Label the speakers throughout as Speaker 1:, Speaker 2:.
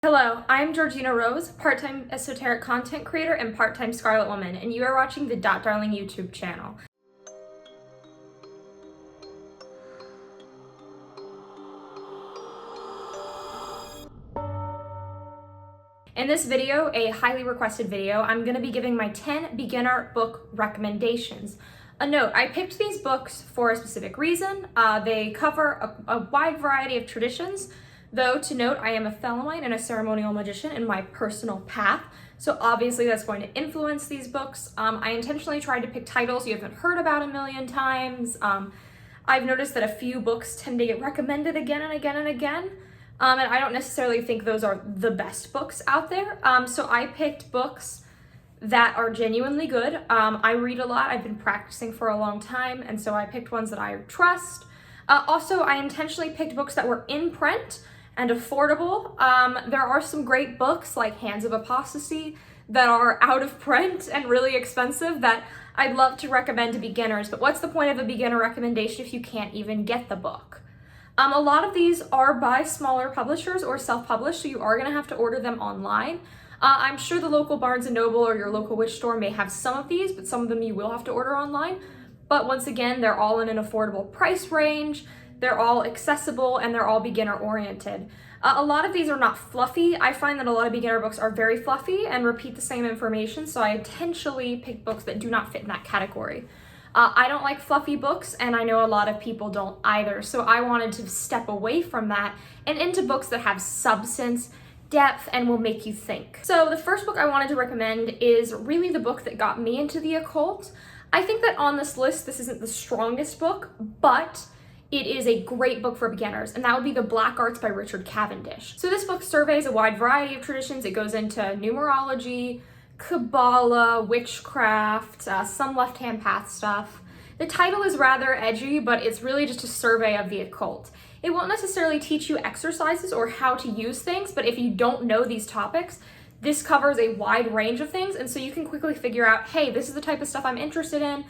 Speaker 1: Hello, I'm Georgina Rose, part-time esoteric content creator and part-time Scarlet Woman, and you are watching the Dot Darling YouTube channel. In this video, a highly requested video, I'm going to be giving my 10 beginner book recommendations. A note, I picked these books for a specific reason. They cover a wide variety of traditions. Though, to note, I am a Thelemite and a ceremonial magician in my personal path, so obviously that's going to influence these books. I intentionally tried to pick titles you haven't heard about a million times. I've noticed that a few books tend to get recommended again and again and again, and I don't necessarily think those are the best books out there. So I picked books that are genuinely good. I read a lot, I've been practicing for a long time, and so I picked ones that I trust. Also, I intentionally picked books that were in print and affordable. There are some great books like Hands of Apostasy that are out of print and really expensive that I'd love to recommend to beginners, but what's the point of a beginner recommendation if you can't even get the book? A lot of these are by smaller publishers or self-published, so you are gonna have to order them online. I'm sure the local Barnes & Noble or your local witch store may have some of these, but some of them you will have to order online. But once again, they're all in an affordable price range. They're all accessible and they're all beginner oriented. A lot of these are not fluffy. I find that a lot of beginner books are very fluffy and repeat the same information, so I intentionally pick books that do not fit in that category. I don't like fluffy books, and I know a lot of people don't either, so I wanted to step away from that and into books that have substance, depth, and will make you think. So the first book I wanted to recommend is really the book that got me into the occult. I think that on this list, this isn't the strongest book, but it is a great book for beginners, and that would be The Black Arts by Richard Cavendish. So this book surveys a wide variety of traditions. It goes into numerology, Kabbalah, witchcraft, some left-hand path stuff. The title is rather edgy, but it's really just a survey of the occult. It won't necessarily teach you exercises or how to use things, but if you don't know these topics, this covers a wide range of things, and so you can quickly figure out, hey, this is the type of stuff I'm interested in,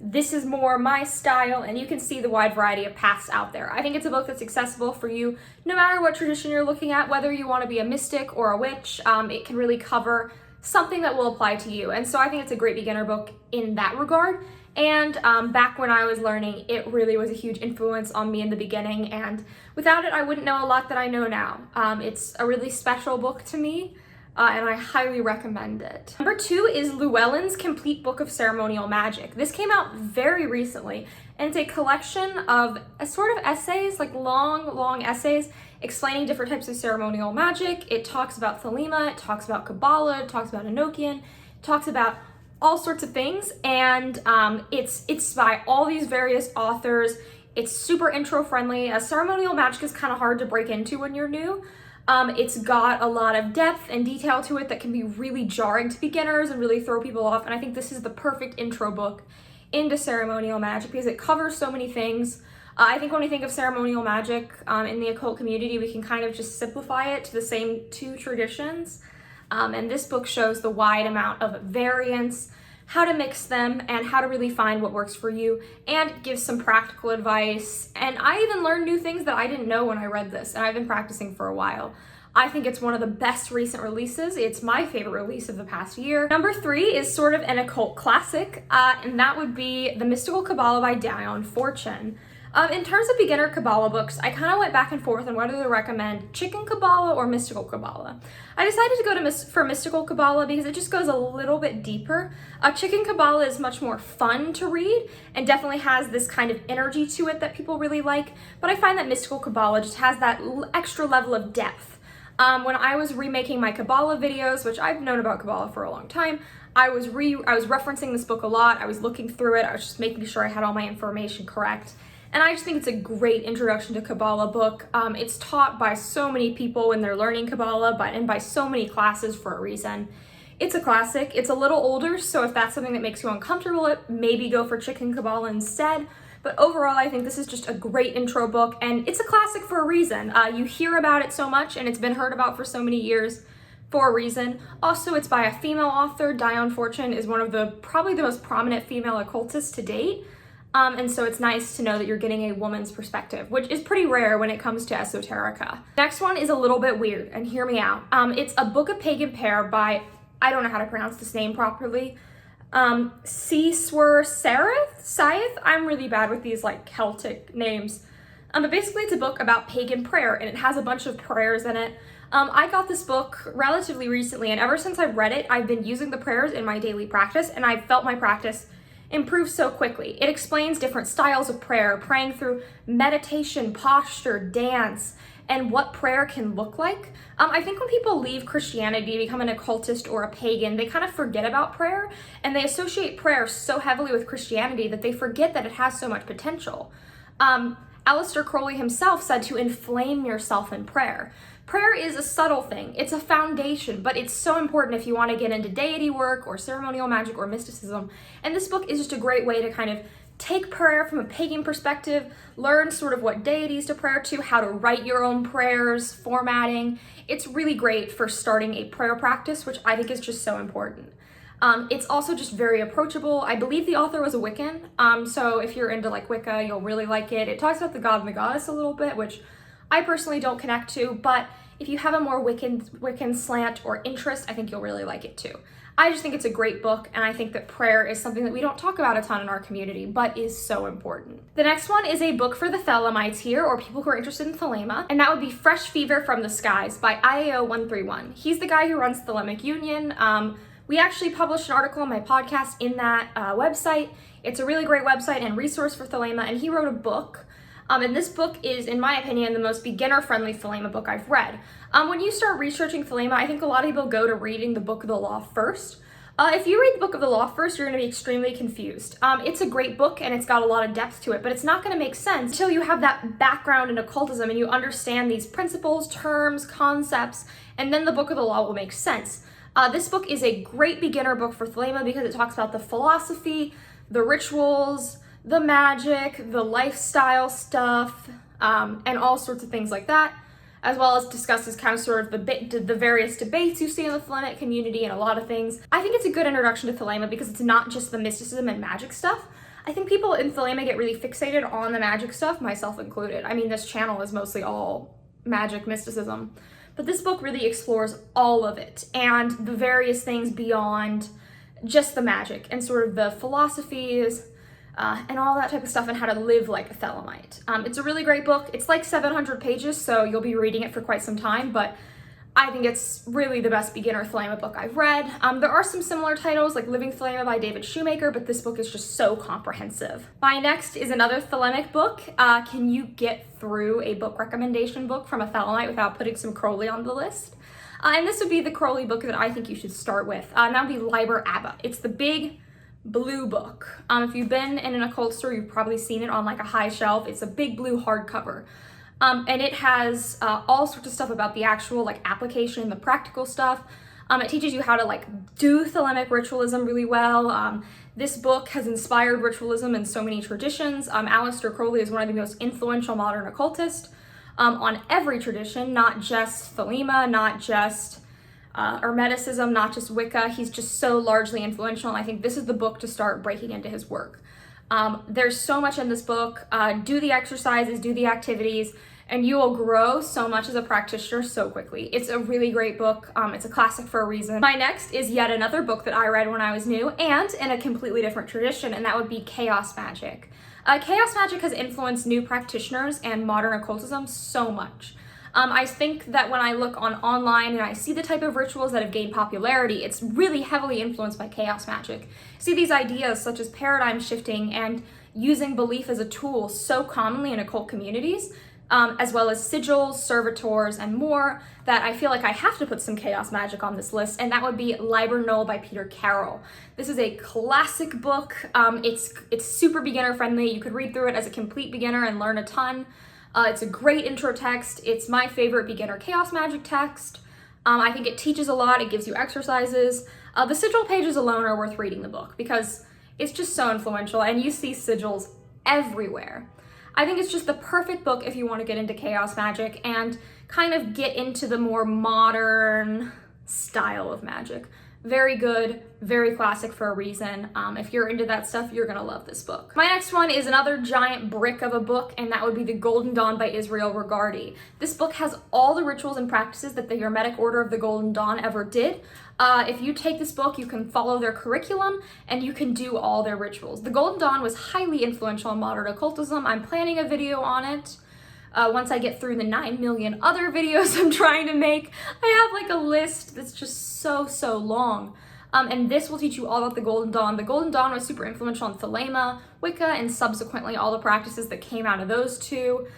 Speaker 1: this is more my style, and you can see the wide variety of paths out there. I think it's a book that's accessible for you no matter what tradition you're looking at, whether you want to be a mystic or a witch. It can really cover something that will apply to you, and so I think it's a great beginner book in that regard. And back when I was learning, it really was a huge influence on me in the beginning, and without it I wouldn't know a lot that I know now. It's a really special book to me, and I highly recommend it. Number 2 is Llewellyn's Complete Book of Ceremonial Magic. This came out very recently, and it's a collection of a sort of essays, like long essays, explaining different types of ceremonial magic. It talks about Thelemite, it talks about KABBALAH, it talks about Enochian, it talks about all sorts of things, and it's by all these various authors. It's super intro friendly. Ceremonial magic is kind of hard to break into when you're new. It's got a lot of depth and detail to it that can be really jarring to beginners and really throw people off, and I think this is the perfect intro book into ceremonial magic because it covers so many things. I think when we think of ceremonial magic in the occult community, we can kind of just simplify it to the same two traditions, and this book shows the wide amount of variance, how to mix them, and how to really find what works for you, and gives some practical advice. And I even learned new things that I didn't know when I read this, and I've been practicing for a while. I think it's one of the best recent releases. It's my favorite release of the past year. Number 3 is sort of an occult classic, and that would be The Mystical Kabbalah by Dion Fortune. In terms of beginner Kabbalah books, I kind of went back and forth on whether to recommend Chicken Kabbalah or Mystical Kabbalah. I decided to go for Mystical Kabbalah because it just goes a little bit deeper. Chicken Kabbalah is much more fun to read and definitely has this kind of energy to it that people really like, but I find that Mystical Kabbalah just has that extra level of depth. When I was remaking my Kabbalah videos, which I've known about Kabbalah for a long time, I was referencing this book a lot. I was looking through it. I was just making sure I had all my information correct. And I just think it's a great introduction to Kabbalah book. It's taught by so many people when they're learning Kabbalah, and by so many classes for a reason. It's a classic. It's a little older, so if that's something that makes you uncomfortable, maybe go for Chicken Kabbalah instead. But overall, I think this is just a great intro book, and it's a classic for a reason. You hear about it so much, and it's been heard about for so many years for a reason. Also, it's by a female author. Dion Fortune is one of probably the most prominent female occultists to date. And so it's nice to know that you're getting a woman's perspective, which is pretty rare when it comes to esoterica. Next one is a little bit weird, and hear me out. It's a book of pagan prayer by, I don't know how to pronounce this name properly, Saith. I'm really bad with these like Celtic names. But basically it's a book about pagan prayer, and it has a bunch of prayers in it. I got this book relatively recently, and ever since I've read it, I've been using the prayers in my daily practice, and I've felt my practice improve so quickly. It explains different styles of prayer, praying through meditation, posture, dance, and what prayer can look like. I think when people leave Christianity, become an occultist or a pagan, they kind of forget about prayer, and they associate prayer so heavily with Christianity that they forget that it has so much potential. Aleister Crowley himself said to inflame yourself in prayer. Prayer is a subtle thing. It's a foundation, but it's so important if you want to get into deity work or ceremonial magic or mysticism. And this book is just a great way to kind of take prayer from a pagan perspective, learn sort of what deities to pray to, how to write your own prayers, formatting. It's really great for starting a prayer practice, which I think is just so important. It's also just very approachable. I believe the author was a Wiccan, so if you're into like Wicca, you'll really like it. It talks about the god and the goddess a little bit, which I personally don't connect to, but if you have a more Wiccan slant or interest, I think you'll really like it too. I just think it's a great book, and I think that prayer is something that we don't talk about a ton in our community, but is so important. The next one is a book for the Thelemites here, or people who are interested in Thelema, and that would be Fresh Fever from the Skies by IAO131. He's the guy who runs Thelemic Union. We actually published an article on my podcast in that website. It's a really great website and resource for Thelema, and he wrote a book. And this book is, in my opinion, the most beginner-friendly Thelema book I've read. When you start researching Thelema, I think a lot of people go to reading the Book of the Law first. If you read the Book of the Law first, you're going to be extremely confused. It's a great book, and it's got a lot of depth to it, but it's not going to make sense until you have that background in occultism and you understand these principles, terms, concepts, and then the Book of the Law will make sense. This book is a great beginner book for Thelema because it talks about the philosophy, the rituals, the magic, the lifestyle stuff, and all sorts of things like that, as well as discusses kind of sort of the various debates you see in the Thelemic community and a lot of things. I think it's a good introduction to Thelema because it's not just the mysticism and magic stuff. I think people in Thelema get really fixated on the magic stuff, myself included. I mean, this channel is mostly all magic mysticism, but this book really explores all of it and the various things beyond just the magic and sort of the philosophies, and all that type of stuff, and how to live like a Thelemite. It's a really great book. It's like 700 pages, so you'll be reading it for quite some time, but I think it's really the best beginner Thelema book I've read. There are some similar titles like Living Thelema by David Shoemaker, but this book is just so comprehensive. My next is another Thelemic book. Can you get through a book recommendation book from a Thelemite without putting some Crowley on the list? And this would be the Crowley book that I think you should start with, and that would be Liber Abba. It's the big blue book. If you've been in an occult store, you've probably seen it on like a high shelf. It's a big blue hardcover. And it has all sorts of stuff about the actual like application, the practical stuff. It teaches you how to like do Thelemic ritualism really well. This book has inspired ritualism in so many traditions. Aleister Crowley is one of the most influential modern occultists on every tradition, not just Thelema, not just Hermeticism, not just Wicca. He's just so largely influential, and I think this is the book to start breaking into his work. There's so much in this book. Do the exercises, do the activities, and you will grow so much as a practitioner so quickly. It's a really great book. It's a classic for a reason. My next is yet another book that I read when I was new, and in a completely different tradition, and that would be Chaos Magic. Chaos Magic has influenced new practitioners and modern occultism so much. I think that when I look online and I see the type of rituals that have gained popularity, it's really heavily influenced by chaos magic. See these ideas such as paradigm shifting and using belief as a tool so commonly in occult communities, as well as sigils, servitors, and more, that I feel like I have to put some chaos magic on this list, and that would be Liber Null by Peter Carroll. This is a classic book. It's super beginner friendly. You could read through it as a complete beginner and learn a ton. It's a great intro text. It's my favorite beginner chaos magic text. I think it teaches a lot. It gives you exercises. The sigil pages alone are worth reading the book because it's just so influential, and you see sigils everywhere. I think it's just the perfect book if you want to get into chaos magic and kind of get into the more modern style of magic. Very good, very classic for a reason. If you're into that stuff, you're gonna love this book. My next one is another giant brick of a book, and that would be The Golden Dawn by Israel Regardie. This book has all the rituals and practices that the Hermetic Order of the Golden Dawn ever did. If you take this book, you can follow their curriculum and you can do all their rituals. The Golden Dawn was highly influential in modern occultism. I'm planning a video on it. Once I get through the 9 million other videos I'm trying to make. I have like a list that's just so long. And this will teach you all about the Golden Dawn. The Golden Dawn was super influential in Thelema, Wicca, and subsequently all the practices that came out of those two.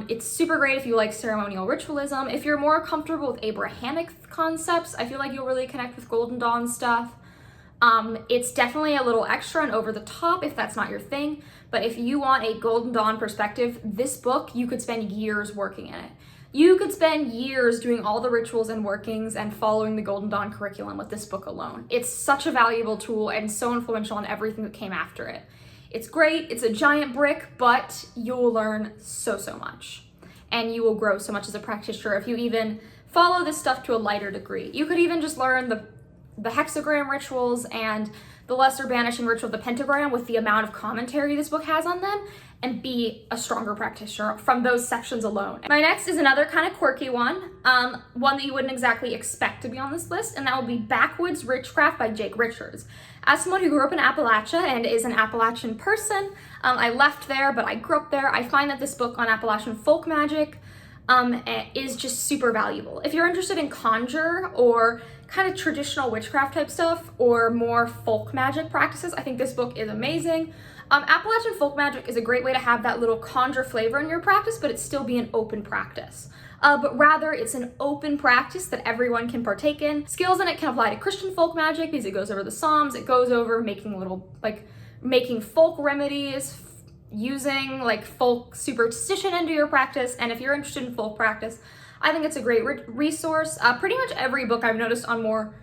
Speaker 1: It's super great if you like ceremonial ritualism. If you're more comfortable with Abrahamic concepts, I feel like you'll really connect with Golden Dawn stuff. It's definitely a little extra and over the top if that's not your thing, but if you want a Golden Dawn perspective, this book, you could spend years working in it. You could spend years doing all the rituals and workings and following the Golden Dawn curriculum with this book alone. It's such a valuable tool and so influential on everything that came after it. It's great, it's a giant brick, but you'll learn so much. And you will grow so much as a practitioner if you even follow this stuff to a lighter degree. You could even just learn the hexagram rituals and the lesser banishing ritual of the pentagram with the amount of commentary this book has on them and be a stronger practitioner from those sections alone. My next is another kind of quirky one that you wouldn't exactly expect to be on this list, and that would be Backwoods Witchcraft by Jake Richards. As someone who grew up in Appalachia and is an Appalachian person, I left there, but I grew up there. I find that this book on Appalachian folk magic is just super valuable. If you're interested in conjure or kind of traditional witchcraft type stuff or more folk magic practices, I think this book is amazing. Appalachian folk magic is a great way to have that little conjure flavor in your practice, but it still be an open practice. But rather it's an open practice that everyone can partake in. Skills in it can apply to Christian folk magic because it goes over the Psalms, it goes over making folk remedies, using like folk superstition into your practice. And if you're interested in folk practice, I think it's a great resource. Pretty much every book I've noticed on more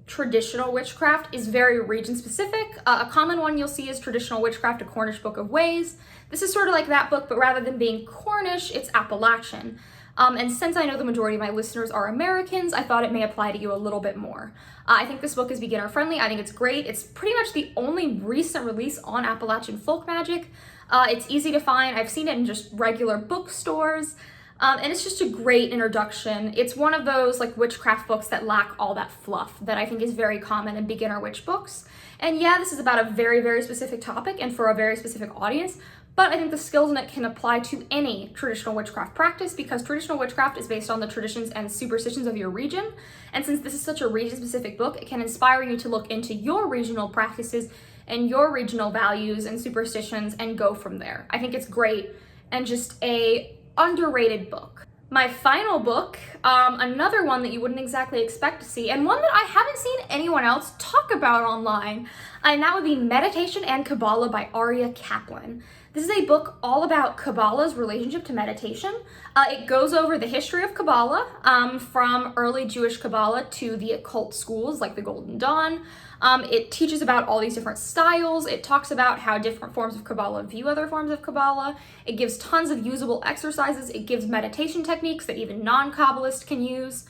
Speaker 1: traditional witchcraft is very region specific. A common one you'll see is Traditional Witchcraft, A Cornish Book of Ways. This is sort of like that book, but rather than being Cornish, it's Appalachian. And since I know the majority of my listeners are Americans, I thought it may apply to you a little bit more. I think this book is beginner friendly. I think it's great. It's pretty much the only recent release on Appalachian folk magic. It's easy to find. I've seen it in just regular bookstores. And it's just a great introduction. It's one of those like witchcraft books that lack all that fluff that I think is very common in beginner witch books. And yeah, this is about a very specific topic and for a very specific audience, but I think the skills in it can apply to any traditional witchcraft practice because traditional witchcraft is based on the traditions and superstitions of your region. And since this is such a region-specific book, it can inspire you to look into your regional practices and your regional values and superstitions and go from there. I think it's great and just a underrated book. My final book, another one that you wouldn't exactly expect to see, and one that I haven't seen anyone else talk about online, and that would be Meditation and Kabbalah by Aria Kaplan. This is a book all about Kabbalah's relationship to meditation. It goes over the history of Kabbalah, from early Jewish Kabbalah to the occult schools like the Golden Dawn. It teaches about all these different styles. It talks about how different forms of Kabbalah view other forms of Kabbalah. It gives tons of usable exercises. It gives meditation techniques that even non-Kabbalists can use.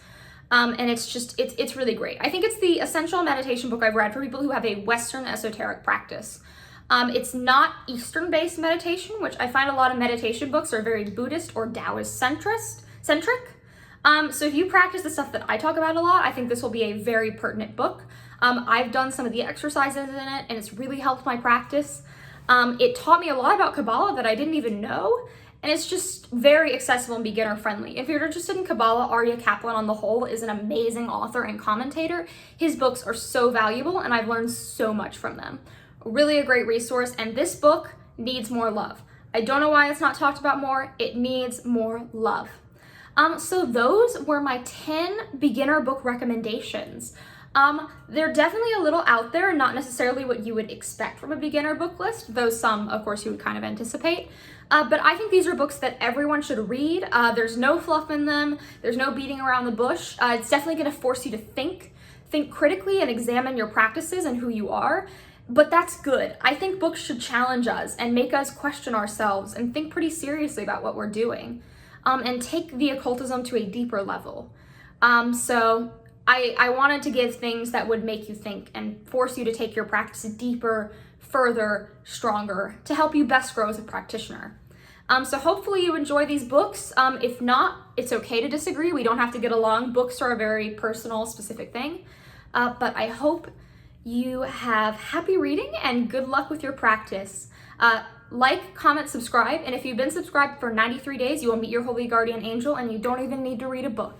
Speaker 1: And it's really great. I think it's the essential meditation book I've read for people who have a Western esoteric practice. It's not Eastern-based meditation, which I find a lot of meditation books are very Buddhist or Taoist centric. So if you practice the stuff that I talk about a lot, I think this will be a very pertinent book. I've done some of the exercises in it, and it's really helped my practice. It taught me a lot about Kabbalah that I didn't even know, and it's just very accessible and beginner friendly. If you're interested in Kabbalah, Aria Kaplan on the whole is an amazing author and commentator. His books are so valuable, and I've learned so much from them. Really a great resource, and this book needs more love. I don't know why it's not talked about more. It needs more love. So those were my 10 beginner book recommendations. They're definitely a little out there, not necessarily what you would expect from a beginner book list, though some, of course, you would kind of anticipate. But I think these are books that everyone should read. There's no fluff in them. There's no beating around the bush. It's definitely going to force you to think critically and examine your practices and who you are. But that's good. I think books should challenge us and make us question ourselves and think pretty seriously about what we're doing, and take the occultism to a deeper level. So I wanted to give things that would make you think and force you to take your practice deeper, further, stronger, to help you best grow as a practitioner. So hopefully you enjoy these books. If not, it's okay to disagree. We don't have to get along. Books are a very personal, specific thing. But I hope you have happy reading and good luck with your practice. Like, comment, subscribe, and if you've been subscribed for 93 days, you will meet your holy guardian angel and you don't even need to read a book.